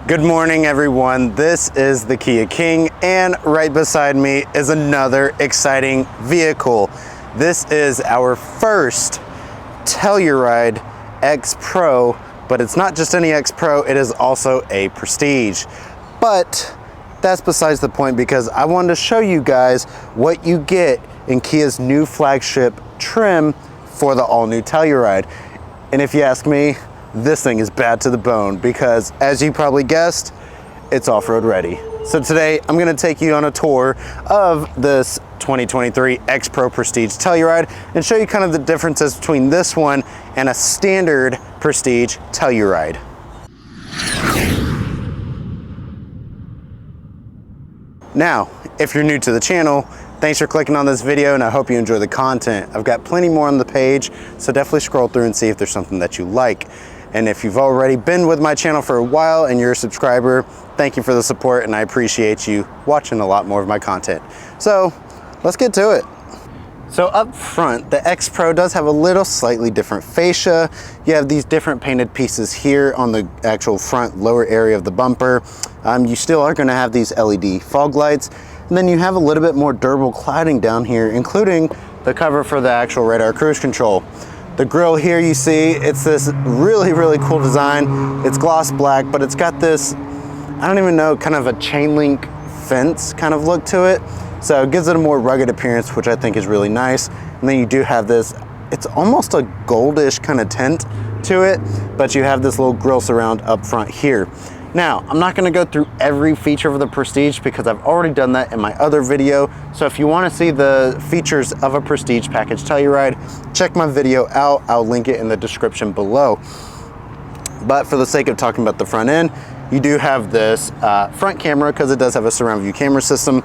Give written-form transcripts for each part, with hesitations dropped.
Good morning, everyone. This is the Kia King, and right beside me is another exciting vehicle. This is our first Telluride X-Pro, but it's not just any X-Pro, it is also a Prestige. But that's besides the point, because I wanted to show you guys what you get in Kia's new flagship trim for the all-new Telluride. And if you ask me, this thing is bad to the bone because, as you probably guessed, it's off-road ready. So today I'm going to take you on a tour of this 2023 X-Pro Prestige Telluride and show you kind of the differences between this one and a standard Prestige Telluride. Now, if you're new to the channel, thanks for clicking on this video, and I hope you enjoy the content. I've got plenty more on the page, so definitely scroll through and see if there's something that you like. And if you've already been with my channel for a while and you're a subscriber, thank you for the support, and I appreciate you watching a lot more of my content. So let's get to it. So up front, the X-Pro does have a little slightly different fascia. You have these different painted pieces here on the actual front lower area of the bumper. You still are going to have these LED fog lights. And then you have a little bit more durable cladding down here, including the cover for the actual radar cruise control. The grille here, you see, it's this really cool design. It's gloss black, but it's got this, I don't even know, kind of a chain link fence kind of look to it. So it gives it a more rugged appearance, which I think is really nice. And then you do have this, it's almost a goldish kind of tint to it, but you have this little grille surround up front here. Now, I'm not gonna go through every feature of the Prestige because I've already done that in my other video. So if you wanna see the features of a Prestige package Telluride, check my video out. I'll link it in the description below. But for the sake of talking about the front end, you do have this front camera because it does have a surround view camera system,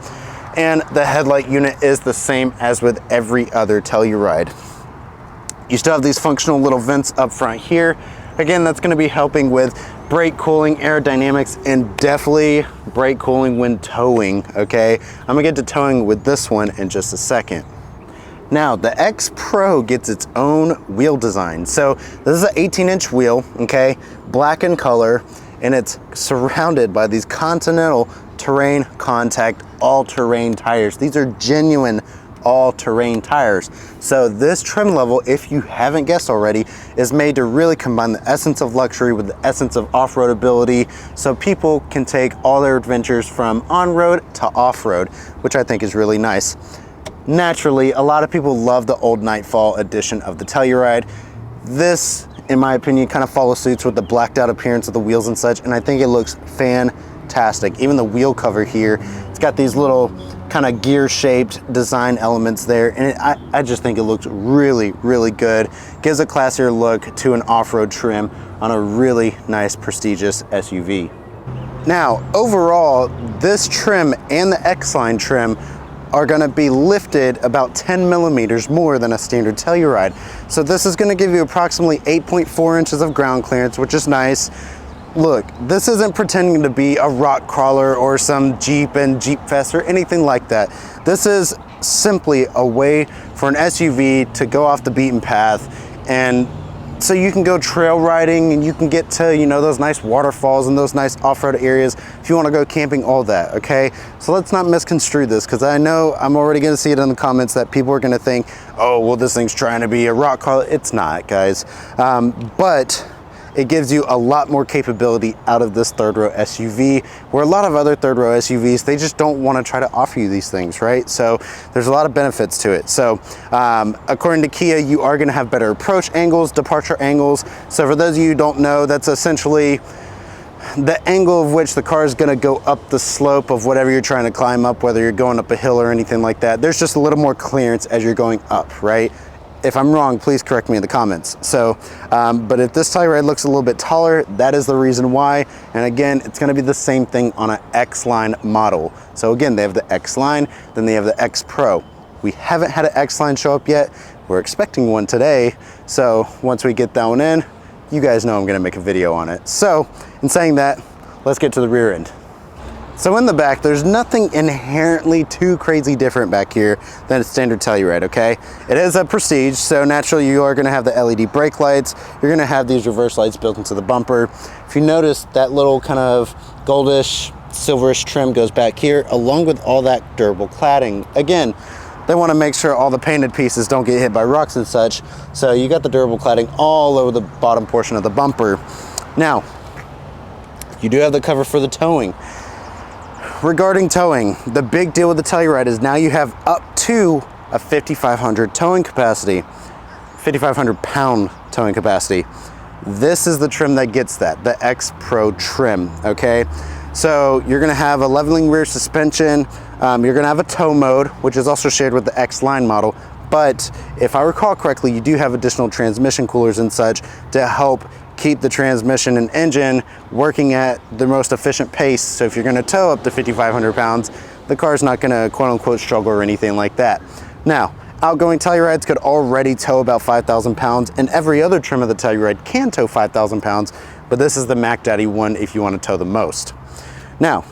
and the headlight unit is the same as with every other Telluride. You still have these functional little vents up front here. Again, that's gonna be helping with brake cooling, aerodynamics, and definitely brake cooling when towing, okay? I'm gonna get to towing with this one in just a second. Now, the X-Pro gets its own wheel design. So this is an 18-inch wheel, okay? Black in color, and it's surrounded by these Continental Terrain Contact all-terrain tires. These are genuine all-terrain tires. So this trim level, if you haven't guessed already, is made to really combine the essence of luxury with the essence of off-road ability, so people can take all their adventures from on-road to off-road, which I think is really nice. Naturally, a lot of people love the old Nightfall edition of the Telluride. This, in my opinion, kind of follows suits with the blacked out appearance of the wheels and such, and I think it looks fantastic. Even the wheel cover here, it's got these little kind of gear shaped design elements there, and I just think it looks really good. Gives a classier look to an off-road trim on a really nice prestigious SUV. Now overall, this trim and the X-Line trim are going to be lifted about 10 millimeters more than a standard Telluride. So this is going to give you approximately 8.4 inches of ground clearance, which is nice. Look, this isn't pretending to be a rock crawler or some Jeep and Jeep Fest or anything like that. This is simply a way for an SUV to go off the beaten path, and so you can go trail riding and you can get to, you know, those nice waterfalls and those nice off-road areas if you want to go camping, all that, okay? So let's not misconstrue this, because I know I'm already going to see it in the comments that people are going to think, oh, well, this thing's trying to be a rock crawler. It's not, guys. But it gives you a lot more capability out of this third row SUV, where a lot of other third row SUVs, they just don't want to try to offer you these things, right? So there's a lot of benefits to it. So according to Kia, you are going to have better approach angles, departure angles. So for those of you who don't know, that's essentially the angle of which the car is going to go up the slope of whatever you're trying to climb up, whether you're going up a hill or anything like that. There's just a little more clearance as you're going up, right? If I'm wrong, please correct me in the comments. So, but if this Telluride looks a little bit taller, that is the reason why. And again, it's gonna be the same thing on an X-Line model. So again, they have the X-Line, then they have the X-Pro. We haven't had an X-Line show up yet. We're expecting one today. So once we get that one in, you guys know I'm gonna make a video on it. So in saying that, let's get to the rear end. So in the back, there's nothing inherently too crazy different back here than a standard Telluride, okay? It is a Prestige, so naturally you are gonna have the LED brake lights. You're gonna have these reverse lights built into the bumper. If you notice, that little kind of goldish, silverish trim goes back here, along with all that durable cladding. Again, they wanna make sure all the painted pieces don't get hit by rocks and such, so you got the durable cladding all over the bottom portion of the bumper. Now, you do have the cover for the towing. Regarding towing, the big deal with the Telluride is now you have up to a 5,500 towing capacity, 5,500 pound towing capacity. This is the trim that gets that, the X-Pro trim, okay? So you're gonna have a leveling rear suspension, you're gonna have a tow mode, which is also shared with the X-Line model, but if I recall correctly, you do have additional transmission coolers and such to help keep the transmission and engine working at the most efficient pace. So if you're gonna tow up to 5,500 pounds, the car's not gonna quote unquote struggle or anything like that. Now, outgoing Tellurides could already tow about 5,000 pounds, and every other trim of the Telluride can tow 5,000 pounds, but this is the Mac Daddy one if you wanna tow the most. Now,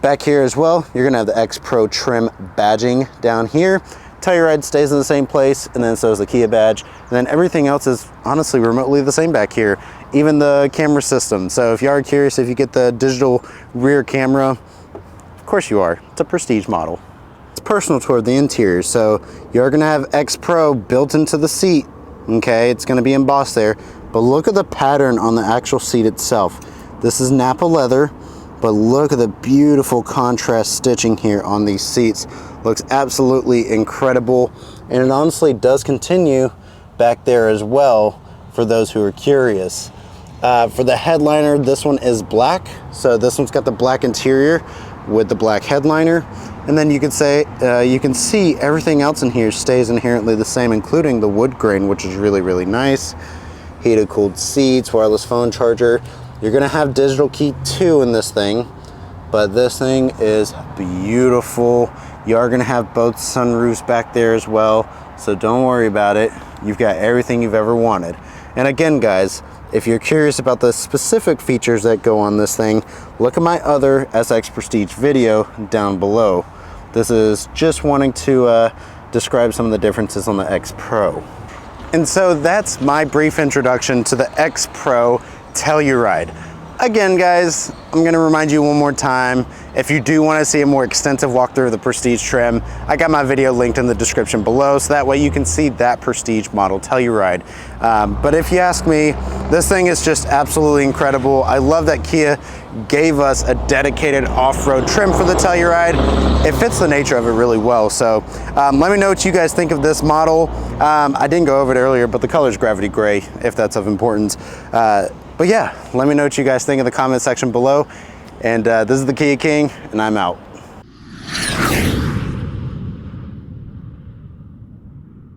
back here as well, you're gonna have the X-Pro trim badging down here. Telluride stays in the same place, and then so does the Kia badge. And then everything else is honestly remotely the same back here, even the camera system. So if you are curious if you get the digital rear camera, of course you are. It's a Prestige model. It's personal toward the interior, so you are gonna have X-Pro built into the seat, okay? It's gonna be embossed there, but look at the pattern on the actual seat itself. This is Napa leather, but look at the beautiful contrast stitching here on these seats. Looks absolutely incredible, and it honestly does continue back there as well for those who are curious. For the headliner, this one is black, so this one's got the black interior with the black headliner, and then you can see everything else in here stays inherently the same, including the wood grain, which is really nice. Heated, cooled seats, wireless phone charger. You're gonna have digital key 2 in this thing, but this thing is beautiful. You are gonna have both sunroofs back there as well, so don't worry about it. You've got everything you've ever wanted. And again, guys, if you're curious about the specific features that go on this thing, look at my other SX Prestige video down below. This is just wanting to describe some of the differences on the X-Pro. And so that's my brief introduction to the X-Pro Telluride. Again, guys, I'm gonna remind you one more time, if you do wanna see a more extensive walkthrough of the Prestige trim, I got my video linked in the description below, so that way you can see that Prestige model Telluride. But if you ask me, this thing is just absolutely incredible. I love that Kia gave us a dedicated off-road trim for the Telluride. It fits the nature of it really well. So let me know what you guys think of this model. I didn't go over it earlier, but the color is gravity gray, if that's of importance. But yeah, let me know what you guys think in the comment section below. And this is the Kia King, and I'm out.